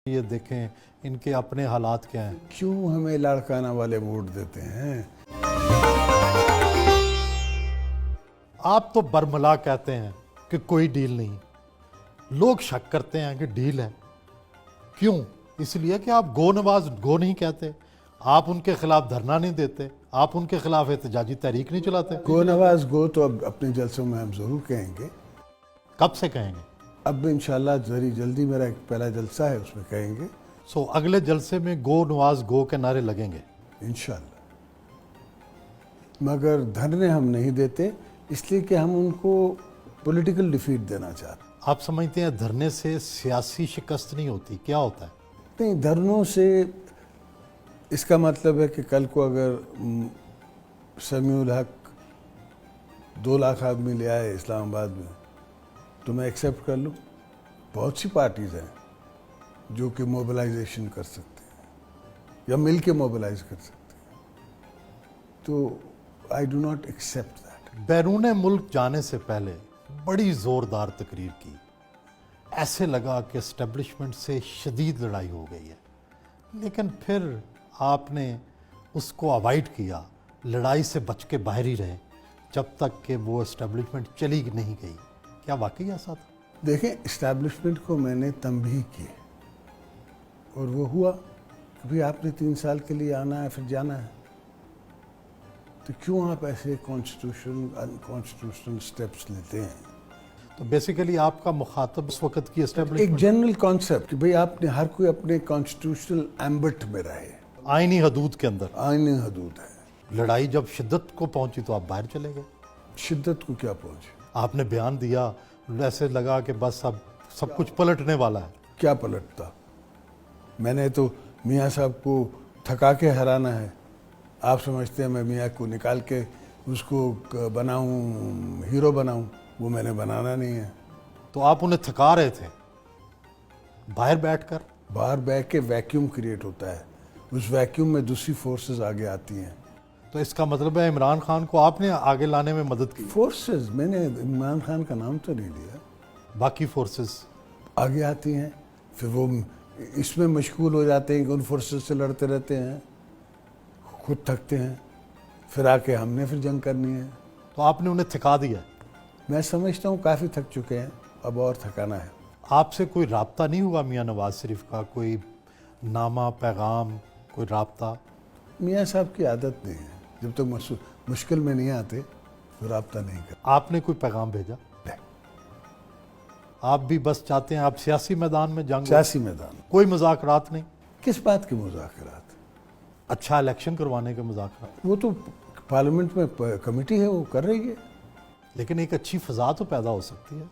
یہ دیکھیں ان کے اپنے حالات کیا ہیں. کیوں ہمیں لاڑکانہ والے ووٹ دیتے ہیں؟ آپ تو برملا کہتے ہیں کہ کوئی ڈیل نہیں، لوگ شک کرتے ہیں کہ ڈیل ہے. کیوں؟ اس لیے کہ آپ گو نواز گو نہیں کہتے، آپ ان کے خلاف دھرنا نہیں دیتے، آپ ان کے خلاف احتجاجی تحریک نہیں چلاتے. گو نواز گو تو اب اپنے جلسوں میں ہم ضرور کہیں گے. کب سے کہیں گے؟ اب انشاءاللہ ذری جلدی میرا ایک پہلا جلسہ ہے، اس میں کہیں گے سو اگلے جلسے میں گو نواز گو کے نعرے لگیں گے انشاءاللہ. مگر دھرنے ہم نہیں دیتے، اس لیے کہ ہم ان کو پولیٹیکل ڈیفیٹ دینا چاہتے ہیں. آپ سمجھتے ہیں دھرنے سے سیاسی شکست نہیں ہوتی؟ کیا ہوتا ہے؟ نہیں، دھرنوں سے اس کا مطلب ہے کہ کل کو اگر سمیع الحق 2 لاکھ آدمی لے آئے اسلام آباد میں تو میں ایکسیپٹ کر لوں. بہت سی پارٹیز ہیں جو کہ موبلائزیشن کر سکتے ہیں یا مل کے موبلائز کر سکتے ہیں، تو I do not accept that. بیرون ملک جانے سے پہلے بڑی زوردار تقریر کی، ایسے لگا کہ اسٹیبلشمنٹ سے شدید لڑائی ہو گئی ہے، لیکن پھر آپ نے اس کو اوائڈ کیا، لڑائی سے بچ کے باہر ہی رہے جب تک کہ وہ اسٹیبلشمنٹ چلی نہیں گئی. کیا واقعی ایسا تھا؟ دیکھیں، اسٹیبلشمنٹ کو میں نے تنبیہ کی اور وہ ہوا کہ بھئی آپ نے 3 سال کے لیے آنا ہے پھر جانا ہے، تو کیوں آپ ایسے انکانسٹیٹیوشنل سٹیپس لیتے ہیں؟ تو بیسیکلی آپ کا مخاطب اس وقت کی ایک اسٹیبلشمنٹ جنرل کانسیپٹ کہ بھئی آپ نے ہر کوئی اپنے کانسٹیٹیوشنل ایمبٹ میں رہے، آئینی حدود کے اندر. آئینی حدود ہے. لڑائی جب شدت کو پہنچی تو آپ باہر چلے گئے. شدت کو کیا پہنچے؟ آپ نے بیان دیا، ایسے لگا کہ بس اب سب کچھ پلٹنے والا ہے. کیا پلٹتا؟ میں نے تو میاں صاحب کو تھکا کے ہرانا ہے. آپ سمجھتے ہیں میں میاں کو نکال کے اس کو بناؤں، ہیرو بناؤں؟ وہ میں نے بنانا نہیں ہے. تو آپ انہیں تھکا رہے تھے باہر بیٹھ کر. باہر بیٹھ کے ویکیوم کریٹ ہوتا ہے، اس ویکیوم میں دوسری فورسز آگے آتی ہیں. تو اس کا مطلب ہے عمران خان کو آپ نے آگے لانے میں مدد کی. فورسز، میں نے عمران خان کا نام تو نہیں لیا. باقی فورسز آگے آتی ہیں، پھر وہ اس میں مشغول ہو جاتے ہیں کہ ان فورسز سے لڑتے رہتے ہیں، خود تھکتے ہیں، پھر آ کے ہم نے پھر جنگ کرنی ہے. تو آپ نے انہیں تھکا دیا. میں سمجھتا ہوں کافی تھک چکے ہیں، اب اور تھکانا ہے. آپ سے کوئی رابطہ نہیں ہوا میاں نواز شریف کا؟ کوئی نامہ پیغام، کوئی رابطہ؟ میاں صاحب کی عادت نہیں ہے، جب تک مشکل میں نہیں آتے تو رابطہ نہیں کرتے. آپ نے کوئی پیغام بھیجا؟ آپ بھی بس چاہتے ہیں آپ سیاسی میدان میں جنگ ہو؟ سیاسی میدان کوئی مذاکرات نہیں؟ کس بات کے مذاکرات؟ اچھا الیکشن کروانے کے مذاکرات. وہ تو پارلیمنٹ میں کمیٹی ہے، وہ کر رہی ہے. لیکن ایک اچھی فضا تو پیدا ہو سکتی ہے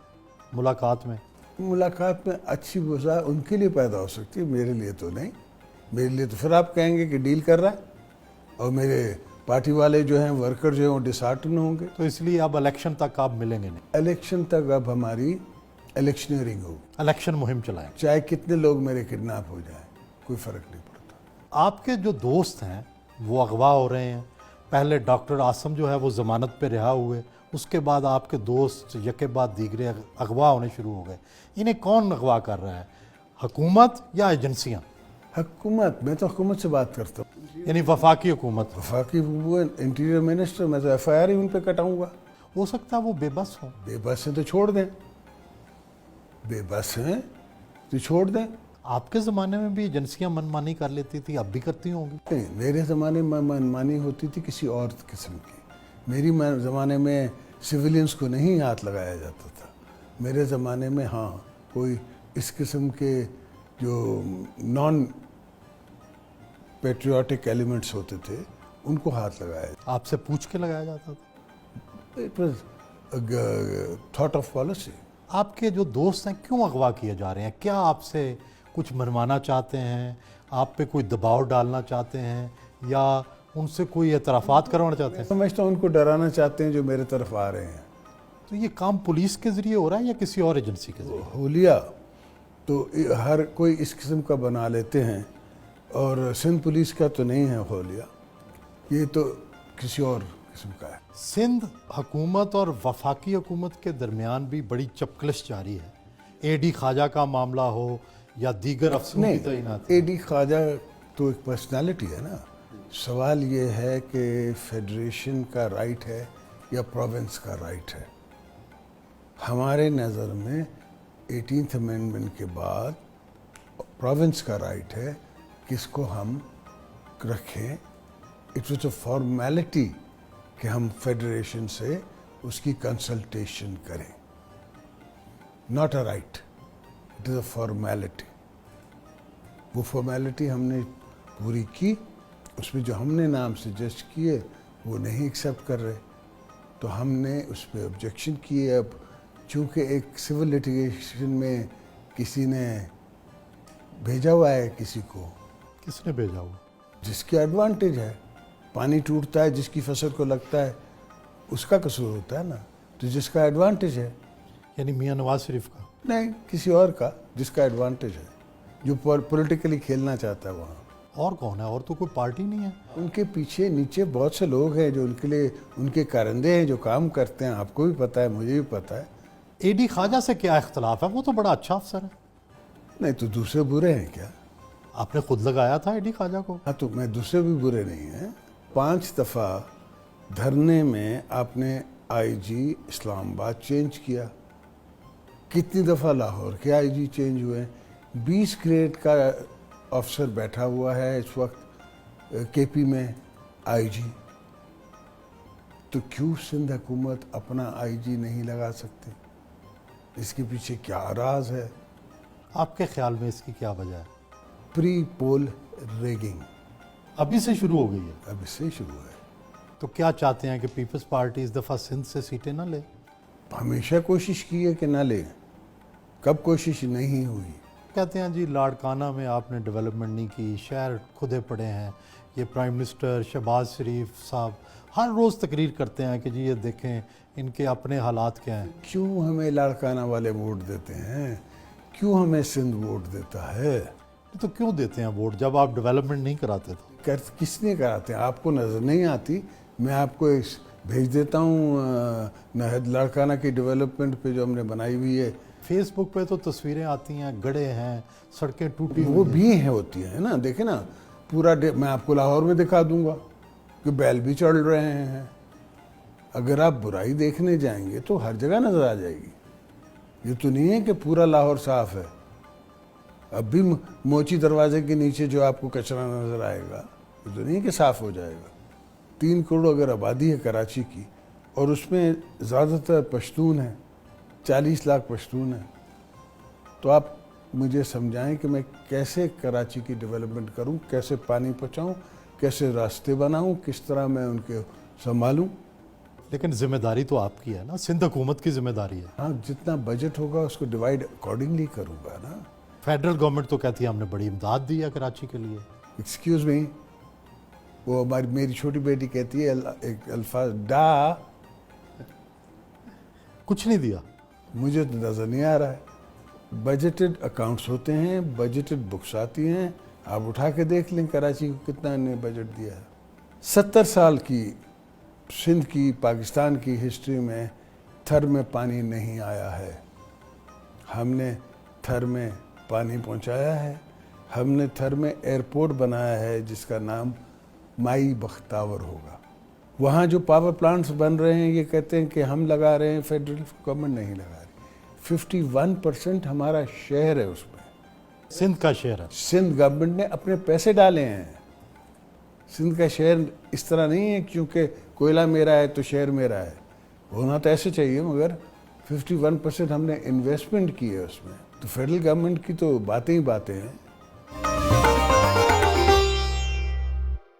ملاقات میں. ملاقات میں اچھی فضا ان کے لیے پیدا ہو سکتی ہے، میرے لیے تو نہیں. میرے لیے تو پھر آپ کہیں گے کہ ڈیل کر رہا ہے اور میرے پارٹی والے جو ہیں، ورکر جو ہیں، وہ ڈسہارٹن ہوں گے. تو اس لیے اب الیکشن تک آپ ملیں گے نہیں؟ الیکشن تک اب ہماری الیکشنئرنگ ہوگی. الیکشن مہم چلائیں. چاہے کتنے لوگ میرے کڈنیپ ہو جائیں، کوئی فرق نہیں پڑتا. آپ کے جو دوست ہیں وہ اغوا ہو رہے ہیں. پہلے ڈاکٹر عاصم جو ہے وہ ضمانت پہ رہا ہوئے، اس کے بعد آپ کے دوست یکے بعد دیگرے اغوا ہونے شروع ہو گئے. انہیں کون اغوا کر رہا ہے، حکومت یا ایجنسیاں؟ حکومت. میں تو حکومت سے بات کرتا ہوں، یعنی وفاقی حکومت. وفاقی وہ انٹیریئر منسٹر. میں تو ایف آئی آر ہی ان پہ کٹاؤں گا. ہو سکتا ہے وہ بے بس ہوں. بے بس ہیں تو چھوڑ دیں، بے بس ہیں تو چھوڑ دیں. آپ کے زمانے میں بھی ایجنسیاں منمانی کر لیتی تھی، اب بھی کرتی ہوں گی؟ نہیں، میرے زمانے میں منمانی ہوتی تھی کسی اور قسم کی. میری زمانے میں سویلینز کو نہیں ہاتھ لگایا جاتا تھا. میرے زمانے میں ہاں کوئی اس قسم کے جو نان پیٹریوٹک ایلیمنٹس ہوتے تھے ان کو ہاتھ لگایا. آپ سے پوچھ کے لگایا جاتا تھا؟ It was thought of policy. آپ کے جو دوست ہیں کیوں اغوا کیے جا رہے ہیں؟ کیا آپ سے کچھ منوانا چاہتے ہیں؟ آپ پہ کوئی دباؤ ڈالنا چاہتے ہیں یا ان سے کوئی اعترافات کروانا چاہتے ہیں؟ سمجھتا ہوں ان کو ڈرانا چاہتے ہیں جو میرے طرف آ رہے ہیں. تو یہ کام پولیس کے ذریعے ہو رہا ہے یا کسی اور ایجنسی کے ذریعے؟ حولیہ تو ہر کوئی اس قسم کا بنا لیتے ہیں، اور سندھ پولیس کا تو نہیں ہے حولیہ، یہ تو کسی اور قسم کا ہے. سندھ حکومت اور وفاقی حکومت کے درمیان بھی بڑی چپکلش جاری ہے. اے ڈی خواجہ کا معاملہ ہو یا دیگر افسروں کی نہیں، تعینات؟ اے ڈی خواجہ تو ایک پرسنالٹی ہے نا. سوال یہ ہے کہ فیڈریشن کا رائٹ ہے یا پروونس کا رائٹ ہے. ہمارے نظر میں 18th امینڈمنٹ کے بعد پروونس کا رائٹ ہے کہ اس کو ہم رکھیں. اٹ واز اے فارمیلٹی کہ ہم فیڈریشن سے اس کی کنسلٹیشن کریں. Not a right, it is a formality. وہ فارمیلٹی ہم نے پوری کی. اس میں جو ہم نے نام سجیسٹ کیے وہ نہیں ایکسیپٹ کر رہے، تو ہم نے اس پہ آبجیکشن کیے. اب چونکہ ایک سول لیٹیگیشن میں کسی نے بھیجا ہوا ہے کسی کو، کس نے بھیجا ہوا؟ جس کی ایڈوانٹیج ہے. پانی ٹوٹتا ہے، جس کی فصل کو لگتا ہے اس کا قصور ہوتا ہے نا. تو جس کا ایڈوانٹیج ہے، یعنی میاں نواز شریف کا؟ نہیں، کسی اور کا جس کا ایڈوانٹیج ہے، جو پولیٹیکلی کھیلنا چاہتا ہے وہاں. اور کون ہے؟ اور تو کوئی پارٹی نہیں ہے. ان کے پیچھے نیچے بہت سے لوگ ہیں جو ان کے لیے ان کے کارندے ہیں، جو کام کرتے ہیں. آپ کو بھی پتہ ہے، مجھے بھی پتہ ہے. اے ڈی خواجہ سے کیا اختلاف ہے؟ وہ تو بڑا اچھا افسر ہے. نہیں تو دوسرے برے ہیں کیا؟ آپ نے خود لگایا تھا اے ڈی خواجہ کو. ہاں تو میں دوسرے بھی برے نہیں ہیں. 5 دفعہ دھرنے میں آپ نے آئی جی اسلام آباد چینج کیا. کتنی دفعہ لاہور کے آئی جی چینج ہوئے. 20 گریڈ کا افسر بیٹھا ہوا ہے اس وقت کے پی میں آئی جی. تو کیوں سندھ حکومت اپنا آئی جی نہیں لگا سکتی؟ اس کے پیچھے کیا راز ہے؟ آپ کے خیال میں اس کی کیا وجہ ہے؟ پری پول ریگنگ ابھی سے شروع ہو گئی ہے. اب اس سے ہی شروع ہے. تو کیا چاہتے ہیں کہ پیپلز پارٹی اس دفعہ سندھ سے سیٹیں نہ لے؟ ہمیشہ کوشش کی ہے کہ نہ لیں. کب کوشش نہیں ہوئی؟ کہتے ہیں جی لاڑکانہ میں آپ نے ڈیولپمنٹ نہیں کی، شہر کھدے پڑے ہیں. یہ پرائم منسٹر شہباز شریف صاحب ہر روز تقریر کرتے ہیں کہ جی یہ دیکھیں ان کے اپنے حالات کیا ہیں. کیوں ہمیں لاڑکانہ والے ووٹ دیتے ہیں؟ کیوں ہمیں سندھ ووٹ دیتا ہے؟ تو کیوں دیتے ہیں ووٹ جب آپ ڈیولپمنٹ نہیں کراتے تو؟ کس نے کراتے ہیں؟ آپ کو نظر نہیں آتی؟ میں آپ کو بھیج دیتا ہوں نہد لاڑکانہ کی ڈیولپمنٹ پہ جو ہم نے بنائی ہوئی ہے. فیس بک پہ تو تصویریں آتی ہیں، گڑھے ہیں، سڑکیں ٹوٹی وہ ہوئی ہیں. بھی ہیں، ہوتی ہیں نا. دیکھیں نا، پورا میں آپ کو لاہور میں دکھا دوں گا کہ بیل بھی چڑھ رہے ہیں. اگر آپ برائی دیکھنے جائیں گے تو ہر جگہ نظر آ جائے گی. یہ تو نہیں ہے کہ پورا لاہور صاف ہے. اب بھی موچی دروازے کے نیچے جو آپ کو کچرا نظر آئے گا، یہ تو نہیں کہ صاف ہو جائے گا. 3 کروڑ اگر آبادی ہے کراچی کی، اور اس میں زیادہ تر پشتون ہیں، 40 لاکھ پشتون ہیں، تو آپ مجھے سمجھائیں کہ میں کیسے کراچی کی ڈیولپمنٹ کروں، کیسے پانی پہنچاؤں، کیسے راستے بناؤں، کس طرح میں ان کے سنبھالوں. لیکن ذمہ داری تو آپ کی ہے نا، سندھ حکومت کی ذمہ داری ہے. ہاں، جتنا بجٹ ہوگا اس کو ڈیوائیڈ اکارڈنگلی کروں گا نا. فیڈرل گورنمنٹ تو کہتی ہے ہم نے بڑی امداد دی ہے کراچی کے لیے. ایکسکیوز می، وہ میری چھوٹی بیٹی کہتی ہے ایک الفاظ ڈا، کچھ نہیں دیا. مجھے تو نظر نہیں آ رہا ہے. بجٹڈ اکاؤنٹس ہوتے ہیں، بجٹڈ بکس آتی ہیں، آپ اٹھا کے دیکھ لیں کراچی کو کتنا نے بجٹ دیا ہے. 70 سال کی سندھ کی پاکستان کی ہسٹری میں تھر میں پانی نہیں آیا ہے. ہم نے تھر میں پانی پہنچایا ہے. ہم نے تھر میں ایئرپورٹ بنایا ہے جس کا نام مائی بختاور ہوگا. وہاں جو پاور پلانٹس بن رہے ہیں یہ کہتے ہیں کہ ہم لگا رہے ہیں، فیڈرل گورنمنٹ نہیں لگا رہی. 51% ہمارا شہر ہے اس میں. سندھ کا شہر ہے. سندھ گورنمنٹ نے اپنے پیسے ڈالے ہیں. سندھ کا شہر اس طرح نہیں ہے کیونکہ کوئلہ میرا ہے تو شہر میرا ہے. ہونا تو ایسے چاہیے، مگر 51% ہم نے انویسٹمنٹ کی ہے اس میں. تو فیڈرل گورنمنٹ کی تو باتیں ہی باتیں ہیں.